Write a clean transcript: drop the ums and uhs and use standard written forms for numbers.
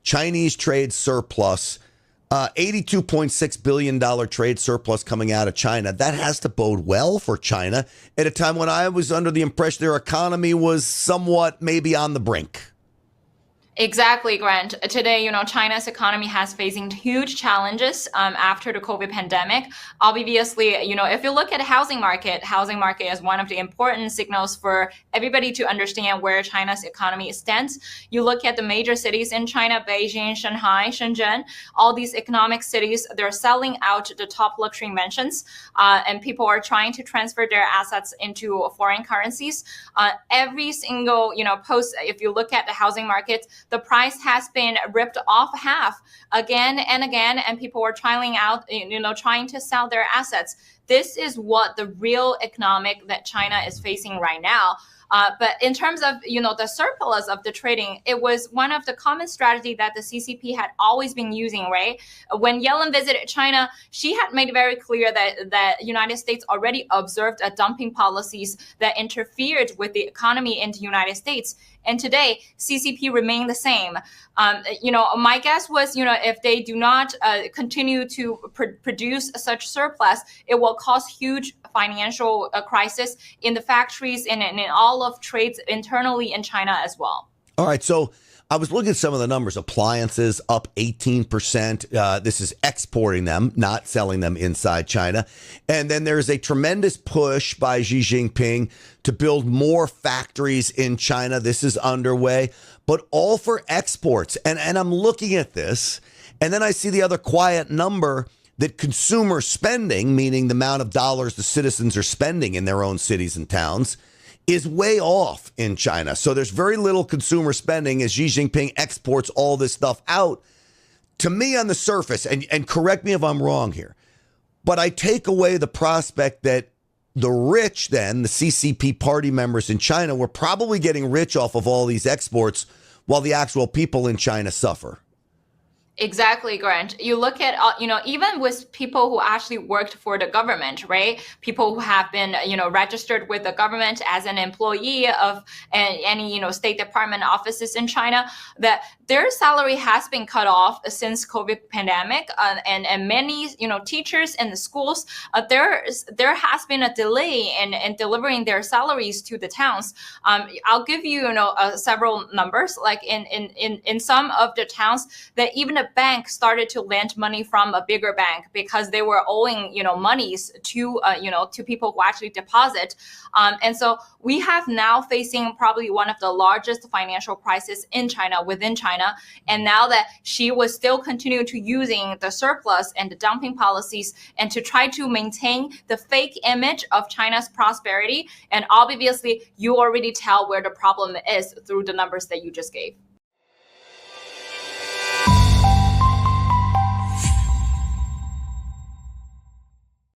Chinese trade surplus, $82.6 billion trade surplus coming out of China. That has to bode well for China at a time when I was under the impression their economy was somewhat maybe on the brink. Exactly, Grant. Today, China's economy has facing huge challenges after the COVID pandemic. Obviously, if you look at the housing market is one of the important signals for everybody to understand where China's economy stands. You look at the major cities in China, Beijing, Shanghai, Shenzhen, all these economic cities, they're selling out the top luxury mansions, and people are trying to transfer their assets into foreign currencies. Every single, post, if you look at the housing market, the price has been ripped off half again and again, and people are trying to sell their assets. This is what the real economic that China is facing right now. But in terms of, the surplus of the trading, it was one of the common strategy that the CCP had always been using, right? When Yellen visited China, she had made very clear that United States already observed dumping policies that interfered with the economy in the United States. And today, CCP remained the same. My guess was, if they do not continue to produce such surplus, it will cause huge financial crisis in the factories and in all of trades internally in China as well. All right. So I was looking at some of the numbers. Appliances up 18%. This is exporting them, not selling them inside China. And then there's a tremendous push by Xi Jinping to build more factories in China. This is underway, but all for exports. And I'm looking at this, and then I see the other quiet number that consumer spending, meaning the amount of dollars the citizens are spending in their own cities and towns, is way off in China. So there's very little consumer spending as Xi Jinping exports all this stuff out. To me, on the surface, and correct me if I'm wrong here, but I take away the prospect that the rich then, the CCP party members in China, were probably getting rich off of all these exports while the actual people in China suffer. Exactly, Grant. You look at, even with people who actually worked for the government, right? People who have been, registered with the government as an employee of any, State Department offices in China, that their salary has been cut off since COVID pandemic, and many, teachers in the schools, there has been a delay in delivering their salaries to the towns. I'll give you, several numbers. Like in some of the towns, that even a bank started to lend money from a bigger bank because they were owing, monies to, to people who actually deposit. And so we have now facing probably one of the largest financial crises in China, within China. And now that Xi was still continue to using the surplus and the dumping policies and to try to maintain the fake image of China's prosperity. And obviously, you already tell where the problem is through the numbers that you just gave.